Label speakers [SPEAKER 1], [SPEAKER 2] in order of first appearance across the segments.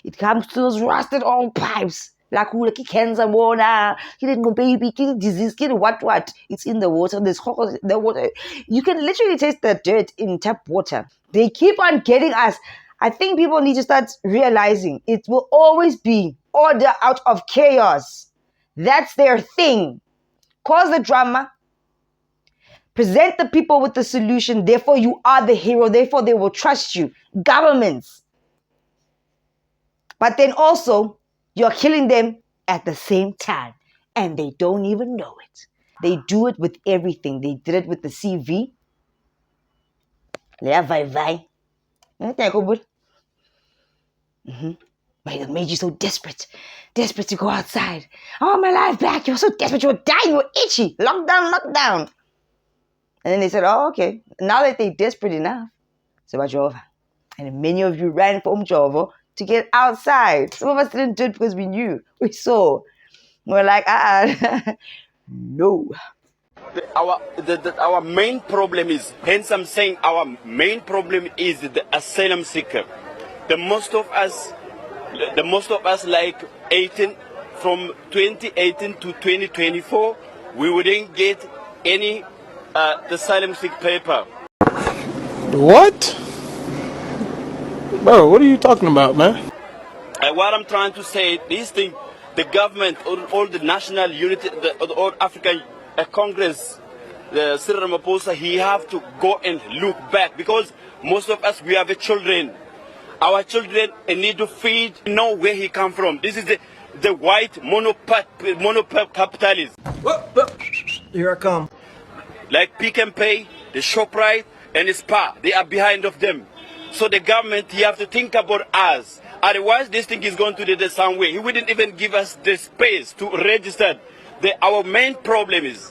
[SPEAKER 1] It comes to those rusted old pipes. Like who, like cancer, water, didn't go baby, disease, what. It's in the water. There's the water. You can literally taste the dirt in tap water. They keep on getting us. I think people need to start realizing it will always be order out of chaos. That's their thing. Cause the drama. Present the people with the solution. Therefore, you are the hero. Therefore, they will trust you. Governments. But then also, you're killing them at the same time. And they don't even know it. They do it with everything. They did it with the CV. Vai. It made you so desperate to go outside. Oh, my life back. You're so desperate. You were dying. You were itchy. Lockdown. And then they said, oh, okay. Now that they're desperate enough, so about over. And many of you ran for Umjovo to get outside. Some of us didn't do it because we knew. We saw. We're like, no.
[SPEAKER 2] Our main problem is, hence I'm saying our main problem is the asylum seeker. The most of us like 18, from 2018 to 2024, we wouldn't get any asylum seek paper.
[SPEAKER 3] What? Bro, what are you talking about, man?
[SPEAKER 2] What I'm trying to say, these things, the government, all the national unity, all African Congress, the Cyril Ramaphosa, he have to go and look back, because most of us, we have children. Our children need to feed, know where he come from. This is the white monopole capitalist.
[SPEAKER 4] Here I come.
[SPEAKER 2] Like Pick and Pay, the ShopRite, and the Spa, they are behind of them. So the government, he have to think about us. Otherwise, this thing is going to do the same way. He wouldn't even give us the space to register. Our main problem is,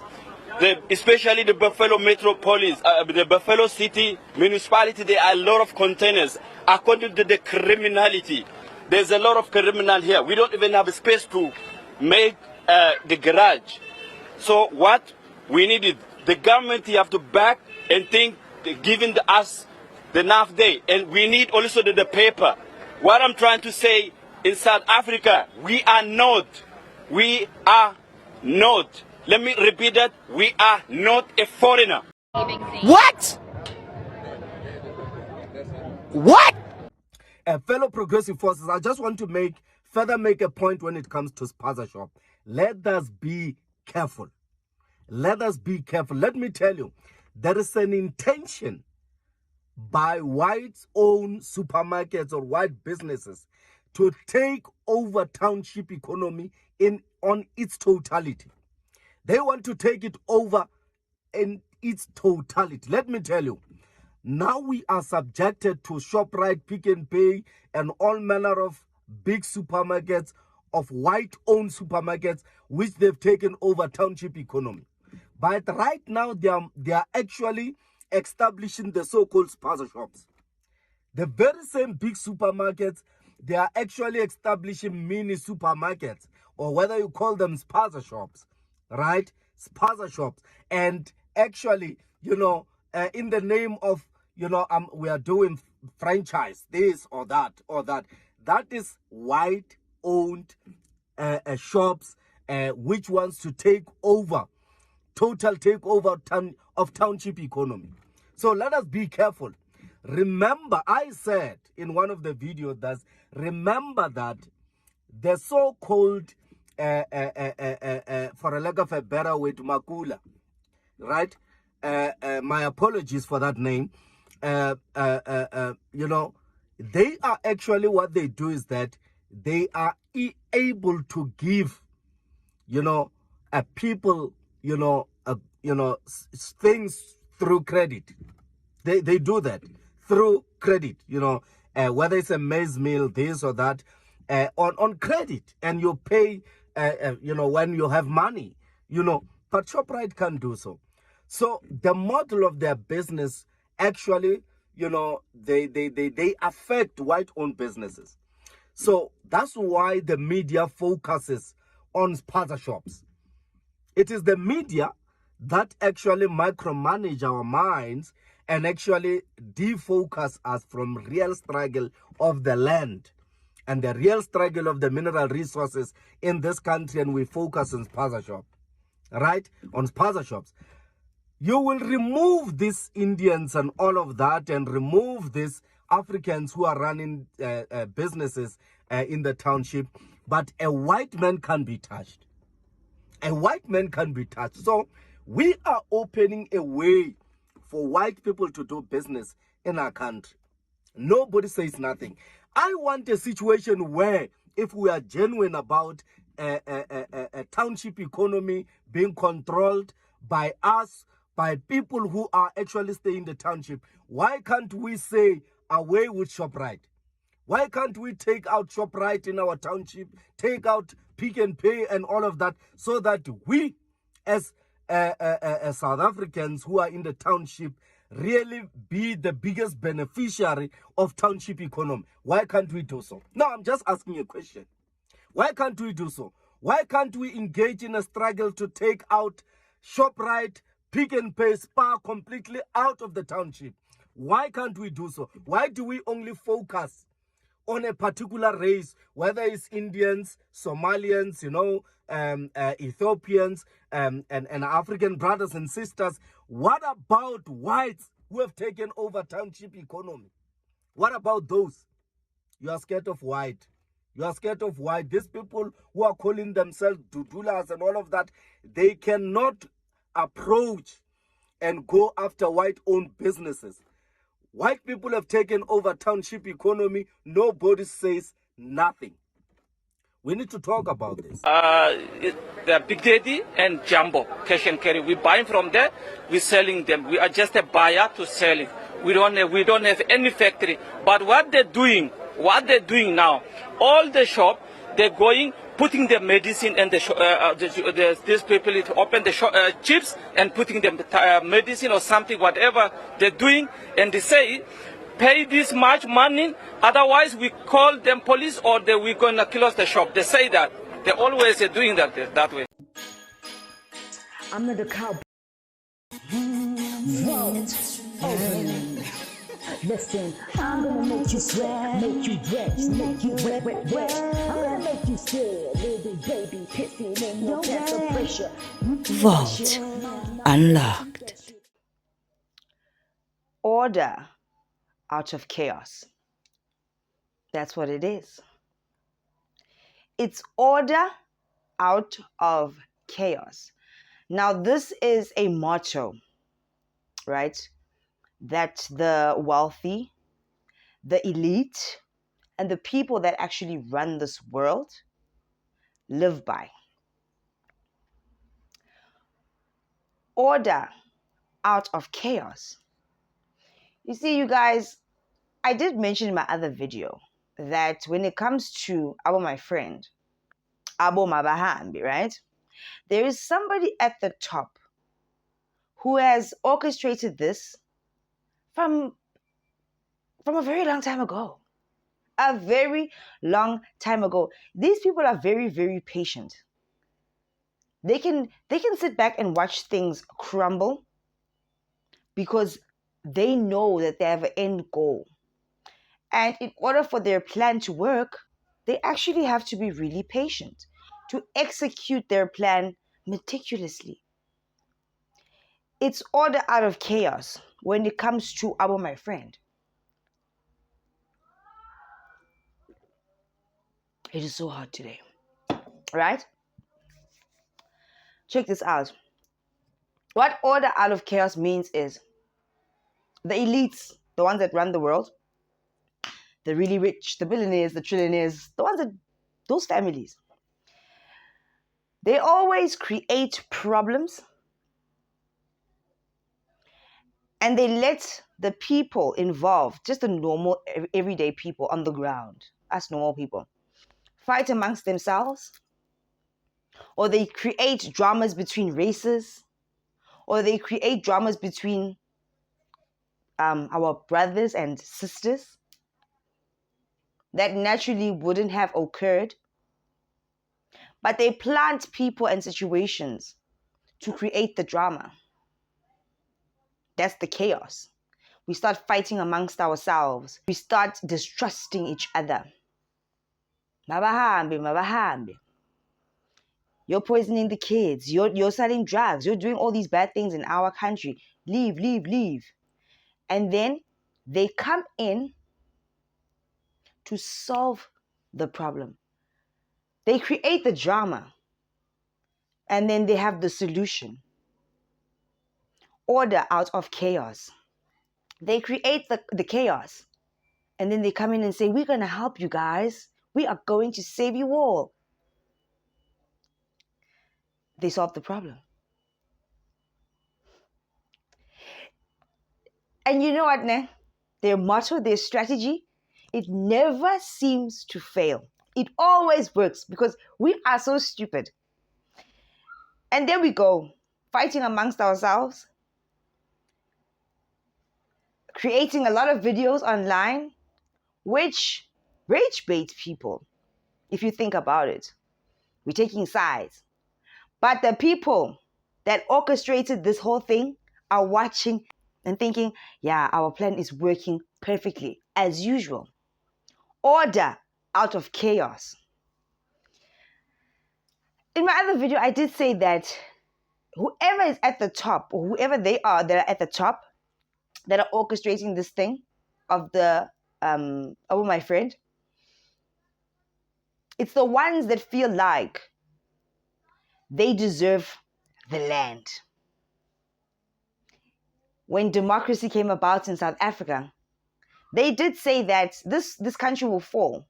[SPEAKER 2] especially the Buffalo Metropolis, the Buffalo City municipality, there are a lot of containers. According to the criminality, there's a lot of criminal here. We don't even have a space to make the garage. So what we needed, the government, you have to back and think, giving us the enough day. And we need also the paper. What I'm trying to say, in South Africa, we are not, let me repeat that, we are not a foreigner.
[SPEAKER 4] What? What? Fellow progressive forces, I just want to further make a point when it comes to spaza shop. Let us be careful. Let us be careful. Let me tell you, there is an intention by white-owned supermarkets or white businesses to take over township economy on its totality. They want to take it over in its totality. Let me tell you, now we are subjected to ShopRite, Pick and Pay, and all manner of big supermarkets, of white-owned supermarkets, which they've taken over township economy. But right now, they are actually establishing the so-called spaza shops. The very same big supermarkets, they are actually establishing mini supermarkets, or whether you call them spaza shops, right? Spaza shops. And actually, in the name of, we are doing franchise, this or that, that is white-owned shops, which wants to take over, total takeover of township economy. So let us be careful. Remember, I said in one of the videos that, remember that the so-called, for a lack of a better way, to Makula, right? My apologies for that name. They are actually, what they do is that they are able to give, people, things through credit. They do that through credit, whether it's a maize meal, this or that, on credit, and you pay, when you have money, but ShopRite can't do so. So the model of their business actually, they affect white-owned businesses. So that's why the media focuses on spaza shops. It is the media that actually micromanage our minds and actually defocus us from real struggle of the land. and the real struggle of the mineral resources in this country, and we focus on spaza shop, right? On spaza shops. You will remove these Indians and all of that, and remove these Africans who are running businesses in the township, but a white man can't be touched. A white man can be touched. So we are opening a way for white people to do business in our country. Nobody says nothing. I want a situation where, if we are genuine about a township economy being controlled by us, by people who are actually staying in the township, why can't we say away with ShopRite? Why can't we take out ShopRite in our township, take out Pick and Pay and all of that, so that we, as South Africans who are in the township, really be the biggest beneficiary of township economy? Why can't we do so? No, I'm just asking a question. Why can't we do so? Why can't we engage in a struggle to take out ShopRite, Pick and Pay, Spar completely out of the township? Why can't we do so? Why do we only focus on a particular race, whether it's Indians, Somalians, Ethiopians, and African brothers and sisters? What about whites who have taken over township economy? What about those? You are scared of white. You are scared of white. These people who are calling themselves Dudulas and all of that, they cannot approach and go after white-owned businesses. White people have taken over township economy. Nobody says nothing. We need to talk about this.
[SPEAKER 5] The Big Daddy and Jumbo, cash and carry. We buying from there, we selling them. We are just a buyer to sell it. We don't have any factory. But what they're doing now, all the shop, they're going, putting the medicine and these people open the shop, chips and putting the medicine or something, whatever they're doing, and they say, pay this much money, otherwise we call them police or we're going to close the shop. They say that. They always are doing that way.
[SPEAKER 1] I'm not a cowboy. Listen, I'm gonna make you sweat, make you wet, make you wet. I'm gonna make you scared, little baby, pissing in your pants of pressure.
[SPEAKER 6] Vault unlocked.
[SPEAKER 1] Order out of chaos. That's what it is. It's order out of chaos. Now, this is a motto, right, that the wealthy, the elite, and the people that actually run this world live by. Order out of chaos. You see, you guys, I did mention in my other video that when it comes to Abo, my friend, Abo Mabahambi, right, there is somebody at the top who has orchestrated this from a very long time ago. A very long time ago. These people are very, very patient. They can sit back and watch things crumble because they know that they have an end goal. And in order for their plan to work, they actually have to be really patient to execute their plan meticulously. It's order out of chaos when it comes to Abo, my friend. It is so hard today, right? Check this out. What order out of chaos means is the elites, the ones that run the world, the really rich, the billionaires, the trillionaires, those families, they always create problems and they let the people involved, just the normal, everyday people on the ground, us normal people, fight amongst themselves, or they create dramas between races, or they create dramas between our brothers and sisters that naturally wouldn't have occurred. But they plant people and situations to create the drama. That's the chaos. We start fighting amongst ourselves. We start distrusting each other. Mabahambe, mabahambe. You're poisoning the kids. You're selling drugs. You're doing all these bad things in our country. Leave, leave, leave. And then they come in to solve the problem. They create the drama. And then they have the solution. Order out of chaos. They create the chaos. And then they come in and say, we're going to help you guys. We are going to save you all. They solve the problem. And you know what, ne? Their motto, their strategy, it never seems to fail. It always works because we are so stupid. And there we go, fighting amongst ourselves, creating a lot of videos online, which rage bait people, if you think about it. We're taking sides. But the people that orchestrated this whole thing are watching and thinking, yeah, our plan is working perfectly, as usual. Order out of chaos. In my other video, I did say that whoever is at the top, or whoever they are that are at the top, that are orchestrating this thing of the of my friend, it's the ones that feel like they deserve the land. When democracy came about in South Africa, they did say that this country will fall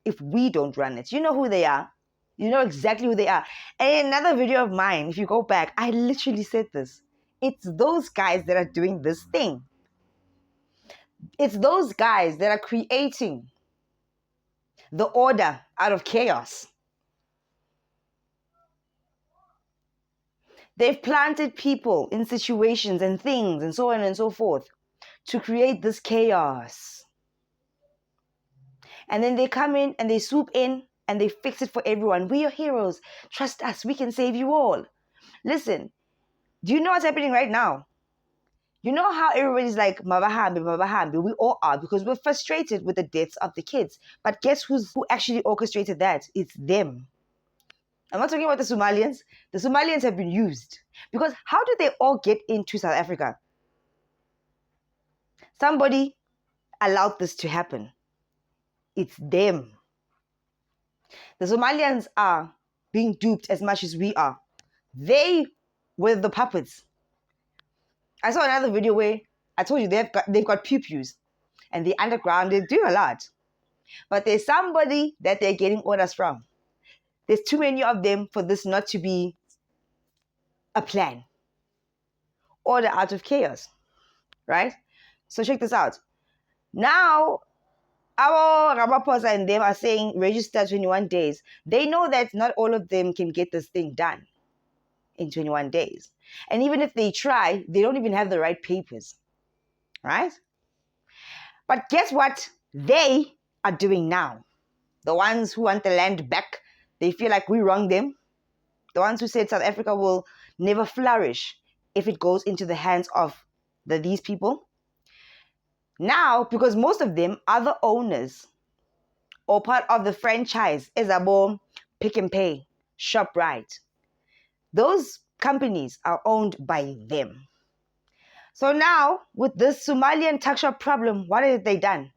[SPEAKER 1] if we don't run it. You know who they are. You know exactly who they are. And in another video of mine, if you go back, I literally said this. It's those guys that are doing this thing. It's those guys that are creating the order out of chaos. They've planted people in situations and things and so on and so forth to create this chaos. And then they come in and they swoop in and they fix it for everyone. We are heroes. Trust us. We can save you all. Listen, do you know what's happening right now? You know how everybody's like, mabahambe, mabahambe. We all are because we're frustrated with the deaths of the kids. But guess who actually orchestrated that? It's them. I'm not talking about the Somalians. The Somalians have been used. Because how did they all get into South Africa? Somebody allowed this to happen. It's them. The Somalians are being duped as much as we are. They were the puppets. I saw another video where I told you they've got pew-pews and they're underground. They're doing a lot. But there's somebody that they're getting orders from. There's too many of them for this not to be a plan. Order out of chaos. Right? So check this out. Now, our Ramaphosa and them are saying register 21 days. They know that not all of them can get this thing done in 21 days. And even if they try, they don't even have the right papers. Right? But guess what they are doing now? The ones who want the land back, they feel like we wronged them. The ones who said South Africa will never flourish if it goes into the hands of these people. Now, because most of them are the owners or part of the franchise, Ezabo, Pick and Pay, ShopRite. Those companies are owned by them. So now, with this Somalian tuck shop problem, what have they done?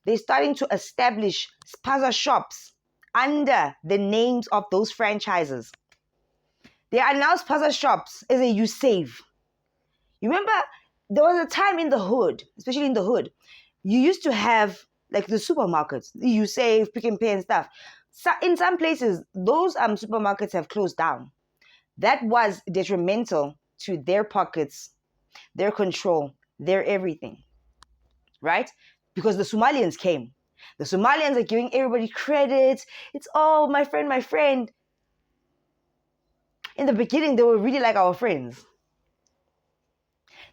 [SPEAKER 1] They're starting to establish spaza shops under the names of those franchises. They are now spaza shops as a you save. You remember, there was a time in the hood, especially in the hood, you used to have like the supermarkets, you save, Pick and Pay and stuff. So in some places, those supermarkets have closed down. That was detrimental to their pockets, their control, their everything, right? Because the Somalians came. The Somalians are giving everybody credit. It's, oh, my friend, my friend. In the beginning, they were really like our friends.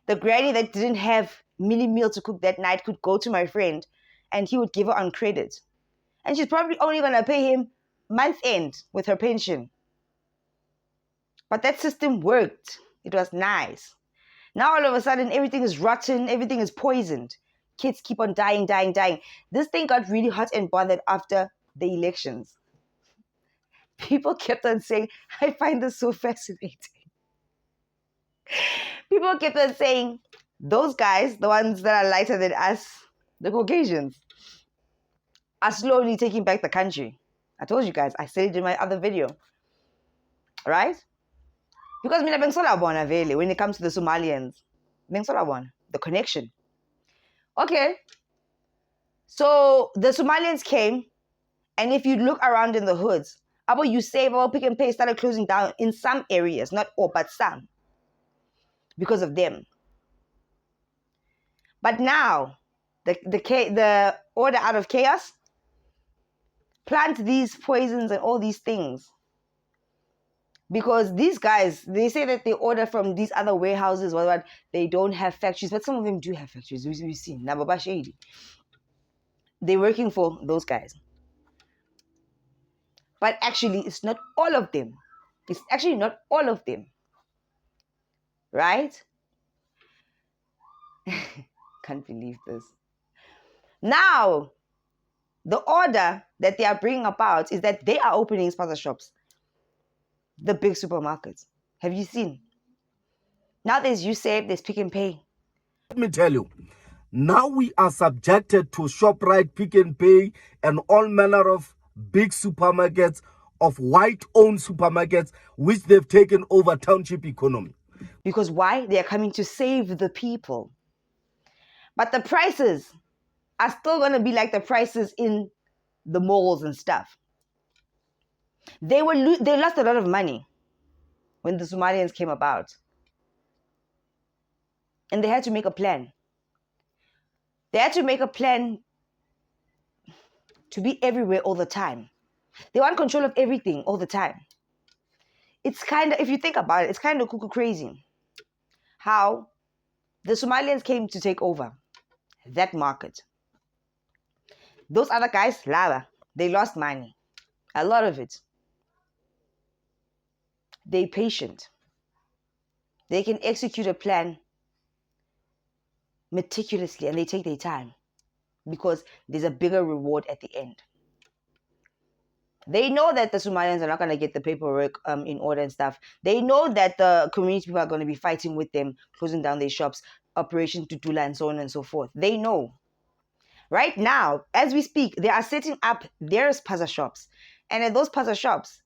[SPEAKER 1] The granny that didn't have mini meal to cook that night could go to my friend and he would give her on credit. And she's probably only going to pay him month end with her pension. But that system worked. It was nice. Now all of a sudden, everything is rotten. Everything is poisoned. Kids keep on dying. This thing got really hot and bothered after the elections. People kept on saying, I find this so fascinating. People kept on saying, those guys, the ones that are lighter than us, the Caucasians, are slowly taking back the country. I told you guys, I said it in my other video, right? Because mina bengisolabona vele when it comes to the Somalians, bengisolabona the connection. Okay, so the Somalians came, and if you look around in the hoods, you save our Pick and Pay started closing down in some areas, not all, but some, because of them. But now, the order out of chaos, plant these poisons and all these things. Because these guys, they say that they order from these other warehouses, what they don't have factories, but some of them do have factories. We've seen Nababa Shady. They're working for those guys. But actually, it's not all of them. It's actually not all of them. Right? Can't believe this. Now, the order that they are bringing about is that they are opening spaza shops. The big supermarkets. Have you seen? Now there's USAVE, there's Pick and Pay.
[SPEAKER 4] Let me tell you, now we are subjected to ShopRite, Pick and Pay, and all manner of big supermarkets, of white-owned supermarkets, which they've taken over township economy.
[SPEAKER 1] Because why? They are coming to save the people. But the prices are still going to be like the prices in the malls and stuff. They lost a lot of money when the Somalians came about. And they had to make a plan. They had to make a plan to be everywhere all the time. They want control of everything all the time. It's kind of, if you think about it, it's kind of cuckoo crazy how the Somalians came to take over that market. Those other guys, lava, they lost money. A lot of it. They're patient. They can execute a plan meticulously and they take their time because there's a bigger reward at the end. They know that the Somalians are not going to get the paperwork in order and stuff. They know that the community people are going to be fighting with them, closing down their shops, Operation Tutula, and so on and so forth. They know. Right now, as we speak, they are setting up their spaza shops. And at those spaza shops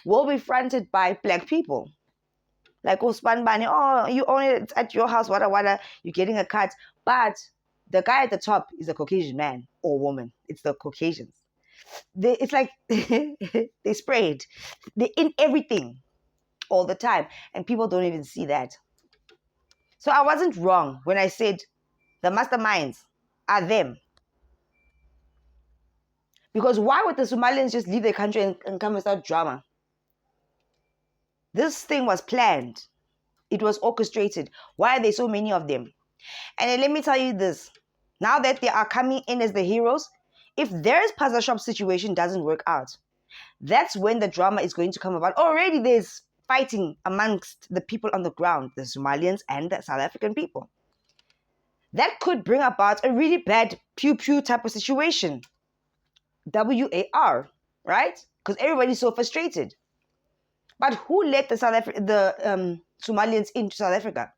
[SPEAKER 1] will be fronted by black people. Like, oh, Spanbani, oh, you own it at your house, wada, you're getting a cut. But the guy at the top is a Caucasian man or woman. It's the Caucasians. It's like they sprayed. They're in everything all the time. And people don't even see that. So I wasn't wrong when I said the masterminds are them. Because why would the Somalians just leave their country and come and start drama? This thing was planned. It was orchestrated. Why are there so many of them? And then let me tell you this. Now that they are coming in as the heroes, if their spaza shop situation doesn't work out, that's when the drama is going to come about. Already there's fighting amongst the people on the ground, the Somalians and the South African people. That could bring about a really bad pew-pew type of situation. WAR, right? Because everybody's so frustrated. But who let the Somalians into South Africa?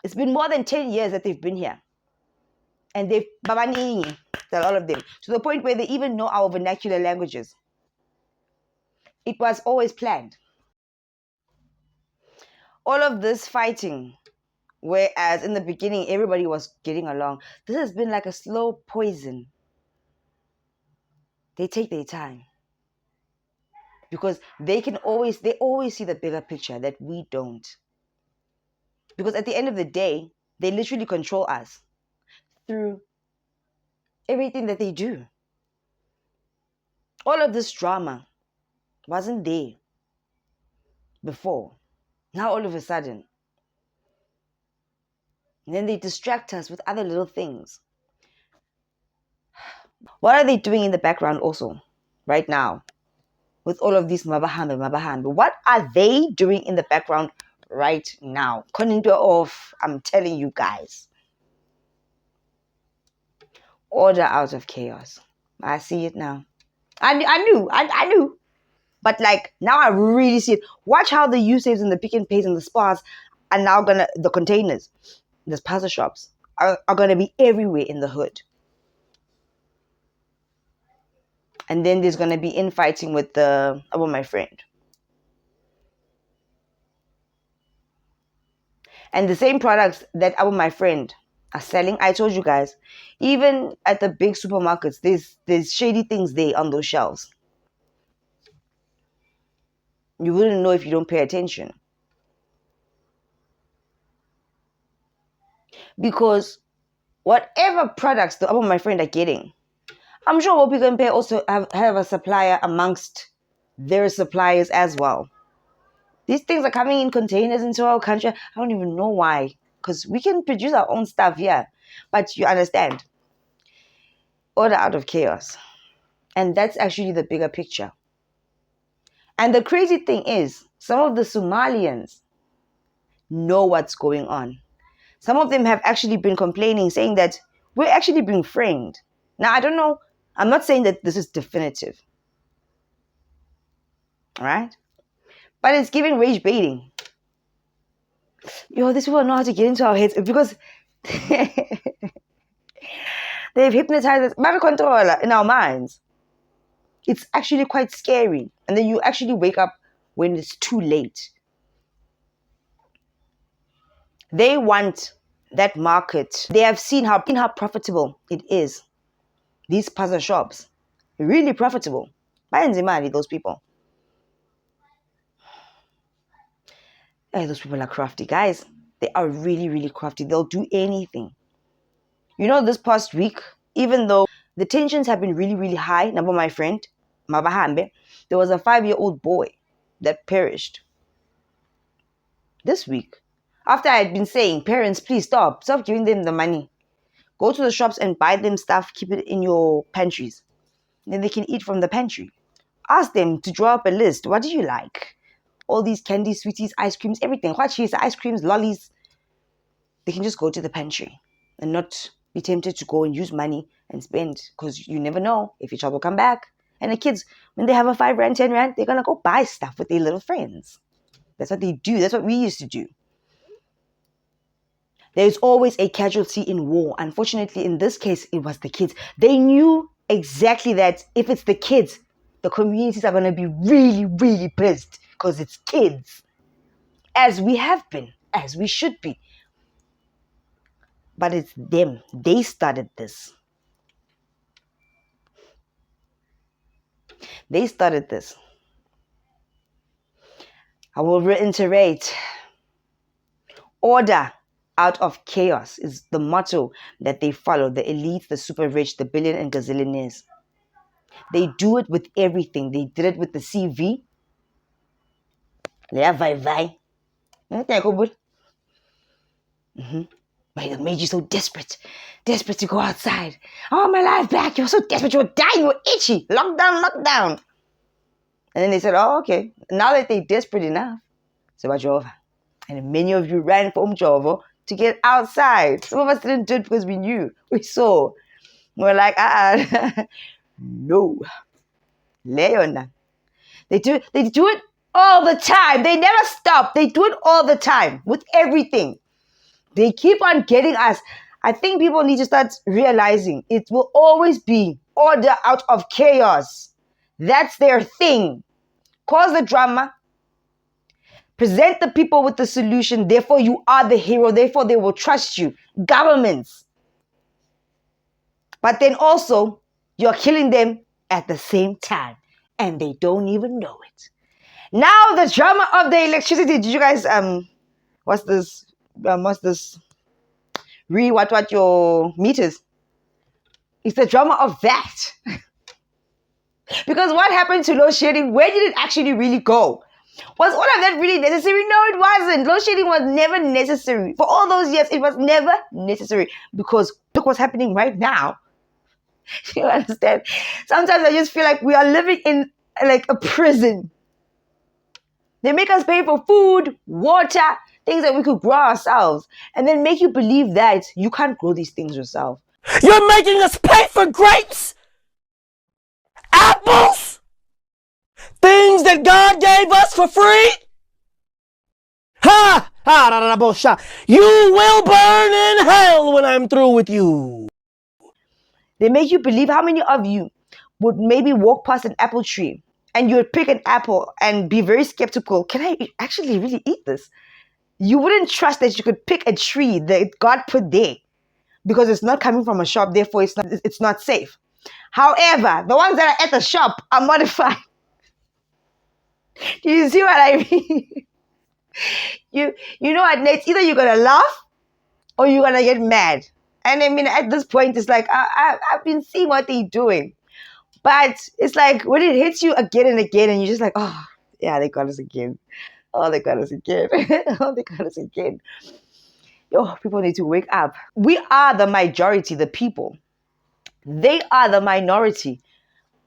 [SPEAKER 1] It's been more than 10 years that they've been here. And they've babani, all of them, to the point where they even know our vernacular languages. It was always planned. All of this fighting, whereas in the beginning everybody was getting along, this has been like a slow poison. They take their time. Because they always see the bigger picture that we don't. Because at the end of the day, they literally control us through everything that they do. All of this drama wasn't there before. Now all of a sudden. And then they distract us with other little things. What are they doing in the background also right now? With all of these mabahambe. What are they doing in the background right now? I'm telling you guys. Order out of chaos. I see it now. I knew. But like now I really see it. Watch how the U-Safes and the Pick and Pays and the Spars are now the containers, the spaza shops are gonna be everywhere in the hood. And then there's gonna be infighting with about my friend. And the same products that about my friend are selling, I told you guys, even at the big supermarkets, there's shady things there on those shelves. You wouldn't know if you don't pay attention. Because whatever products the about my friend are getting, I'm sure what we can pay also have a supplier amongst their suppliers as well. These things are coming in containers into our country. I don't even know why. Because we can produce our own stuff here. But you understand. Order out of chaos. And that's actually the bigger picture. And the crazy thing is, some of the Somalians know what's going on. Some of them have actually been complaining, saying that we're actually being framed. Now, I don't know. I'm not saying that this is definitive. All right? But it's giving rage baiting. Yo, these people know how to get into our heads because they've hypnotized us, battle controller in our minds. It's actually quite scary. And then you actually wake up when it's too late. They want that market. They have seen how profitable it is. These puzzle shops. Really profitable. Buy money, those people. Hey, those people are crafty, guys. They are really, really crafty. They'll do anything. You know, this past week, even though the tensions have been really, really high, number my friend, Mabahambe, there was a 5-year-old boy that perished. This week. After I had been saying, parents, please stop giving them the money. Go to the shops and buy them stuff, keep it in your pantries. Then they can eat from the pantry. Ask them to draw up a list. What do you like? All these candies, sweeties, ice creams, everything. What cheese, ice creams, lollies. They can just go to the pantry and not be tempted to go and use money and spend, because you never know if your child will come back. And the kids, when they have a 5 rand, 10 rand, they're going to go buy stuff with their little friends. That's what they do. That's what we used to do. There's always a casualty in war. Unfortunately, in this case, it was the kids. They knew exactly that if it's the kids, the communities are going to be really, really pissed because it's kids. As we have been, as we should be. But it's them. They started this. They started this. I will reiterate. Order out of chaos is the motto that they follow. The elites, the super rich, the billion and gazillionaires. They do it with everything. They did it with the CV. They have vai. But it made you so desperate to go outside. Oh, my life back. You were so desperate. You were dying. You were itchy. Lockdown. And then they said, oh, okay. Now that they're desperate enough, so about Jova. And many of you ran from Jova to get outside. Some of us didn't do it because we knew. We saw. We're like, no. Leona. They do it all the time. They never stop. They do it all the time with everything. They keep on getting us. I think people need to start realizing it will always be order out of chaos. That's their thing. Cause the drama. Present the people with the solution. Therefore, you are the hero. Therefore, they will trust you. Governments. But then also, you're killing them at the same time. And they don't even know it. Now, the drama of the electricity. Did you guys, what's this? What your meters? It's the drama of that. Because what happened to load shedding? Where did it actually really go? Was all of that really necessary? No, it wasn't. Load shedding was never necessary. For all those years, it was never necessary. Because look what's happening right now. You understand? Sometimes I just feel like we are living in like a prison. They make us pay for food, water, things that we could grow ourselves, and then make you believe that you can't grow these things yourself.
[SPEAKER 6] You're making us pay for grapes!
[SPEAKER 3] Apples? Things that God gave us for free? Ha! Ha! Da, da, da, bullshit. You will burn in hell when I'm through with you.
[SPEAKER 1] They make you believe. How many of you would maybe walk past an apple tree and you would pick an apple and be very skeptical? Can I actually really eat this? You wouldn't trust that you could pick a tree that God put there because it's not coming from a shop, therefore it's not safe. However, the ones that are at the shop are modified. Do you see what I mean? You know what, Nate? Either you're gonna laugh or you're gonna get mad. And I mean, at this point, it's like I've been seeing what they're doing, but it's like when it hits you again and again, and you're just like, oh yeah, they got us again. Oh, they got us again. Oh, they got us again. Oh, people need to wake up. We are the majority, the people. They are the minority,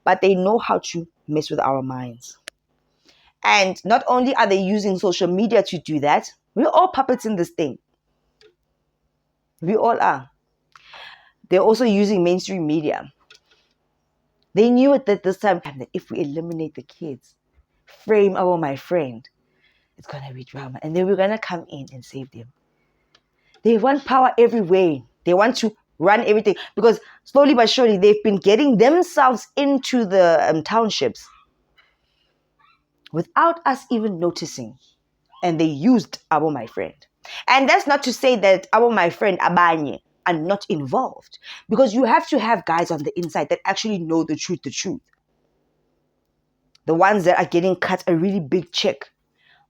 [SPEAKER 1] but they know how to mess with our minds. And not only are they using social media to do that, we're all puppets in this thing. We all are. They're also using mainstream media. They knew it at this time that if we eliminate the kids, frame our my friend, it's going to be drama. And then we're going to come in and save them. They want power every way. They want to run everything because slowly but surely they've been getting themselves into the townships without us even noticing. And they used Abo my friend. And that's not to say that Abo my friend Abanye are not involved, because you have to have guys on the inside that actually know the truth. The ones that are getting cut a really big check.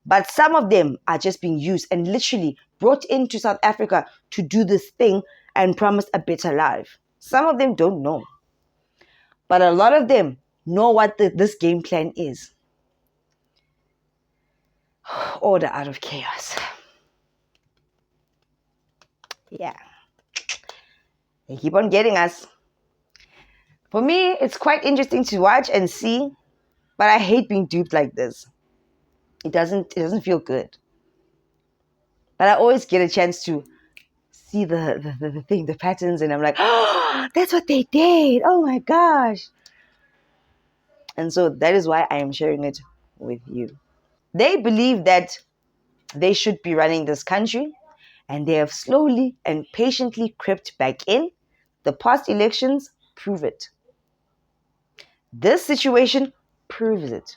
[SPEAKER 1] But some of them are just being used and literally brought into South Africa to do this thing and promise a better life. Some of them don't know. But a lot of them know what this game plan is. Order out of chaos. Yeah. They keep on getting us. For me, it's quite interesting to watch and see, but I hate being duped like this. It doesn't feel good. But I always get a chance to see the thing, the patterns, and I'm like, oh, that's what they did. Oh my gosh. And so that is why I am sharing it with you. They believe that they should be running this country, and they have slowly and patiently crept back in. The past elections prove it. This situation proves it.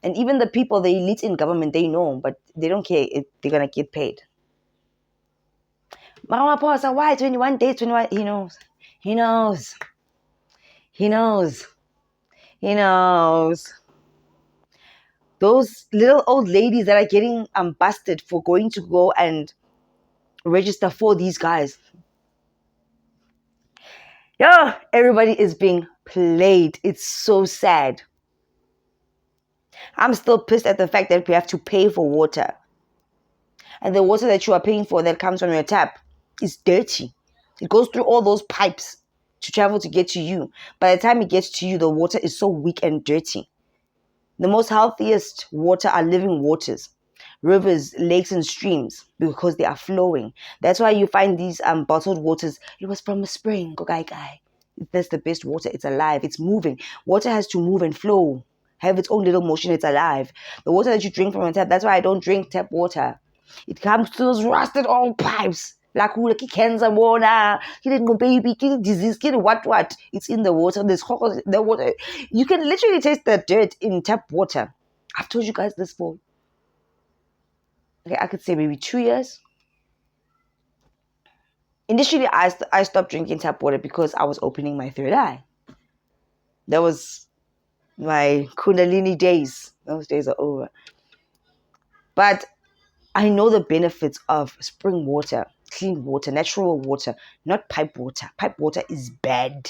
[SPEAKER 1] And even the people, the elite in government, they know, but they don't care if they're going to get paid. Mama Posa, why 21 days, 21? He knows. He knows. He knows. He knows. Those little old ladies that are getting busted for going to go and register for these guys. Yeah, everybody is being played. It's so sad. I'm still pissed at the fact that we have to pay for water. And the water that you are paying for that comes from your tap is dirty. It goes through all those pipes to travel to get to you. By the time it gets to you, the water is so weak and dirty. The most healthiest water are living waters, rivers, lakes, and streams, because they are flowing. That's why you find these bottled waters. It was from a spring. That's the best water. It's alive. It's moving. Water has to move and flow, have its own little motion. It's alive. The water that you drink from a tap, that's why I don't drink tap water. It comes to those rusted old pipes. Like cancer water, baby, disease, what. It's in the water. The water. You can literally taste the dirt in tap water. I've told you guys this for, okay, I could say maybe 2 years. Initially, I stopped drinking tap water because I was opening my third eye. That was my Kundalini days. Those days are over. But I know the benefits of spring water, clean water, natural water, not pipe water. Pipe water is bad.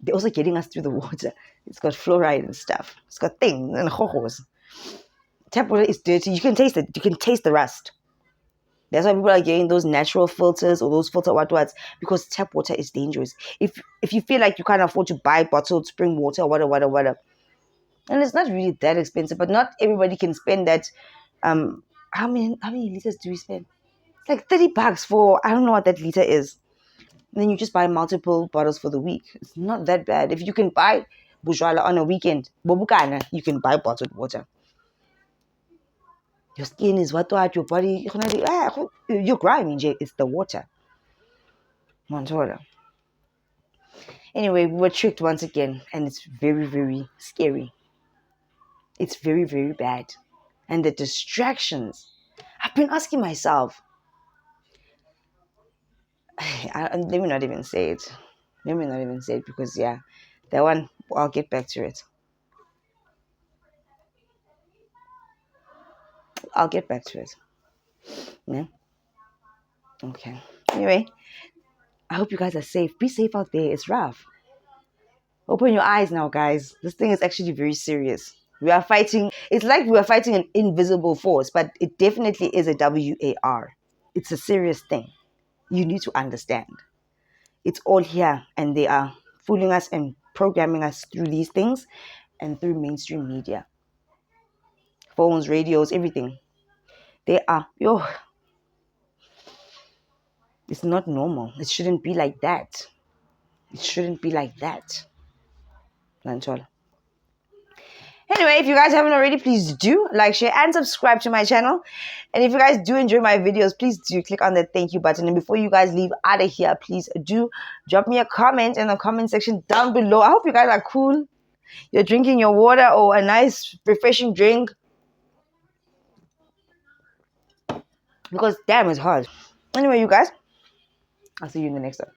[SPEAKER 1] They're also getting us through the water. It's got fluoride and stuff. It's got things and hojos. Tap water is dirty. You can taste it. You can taste the rust. That's why people are getting those natural filters or those filter what's, because tap water is dangerous. If you feel like you can't afford to buy bottled spring water or whatever, and it's not really that expensive, but not everybody can spend that. How many liters do we spend? It's like $30 for, I don't know what that liter is. then you just buy multiple bottles for the week. It's not that bad. If you can buy bujwala on a weekend, bobukana, you can buy bottled water. Your skin is what your body, you're grimy, it's the water. Mantola. Anyway, we were tricked once again, and it's very, very scary. It's very, very bad. And the distractions. I've been asking myself, let me not even say it. Let me not even say it because, yeah, that one, I'll get back to it. I'll get back to it. Yeah. Okay. Anyway, I hope you guys are safe. Be safe out there. It's rough. Open your eyes now, guys. This thing is actually very serious. We are fighting. It's like we are fighting an invisible force, but it definitely is a WAR. It's a serious thing. You need to understand. It's all here, and they are fooling us and programming us through these things and through mainstream media. Phones, radios, everything. They are, it's not normal. It shouldn't be like that. It shouldn't be like that. Anyway, if you guys haven't already, please do like, share, and subscribe to my channel. And if you guys do enjoy my videos, please do click on the thank you button. And before you guys leave out of here, please do drop me a comment in the comment section down below. I hope you guys are cool. You're drinking your water or a nice refreshing drink. Because damn, it's hard. Anyway, you guys, I'll see you in the next one.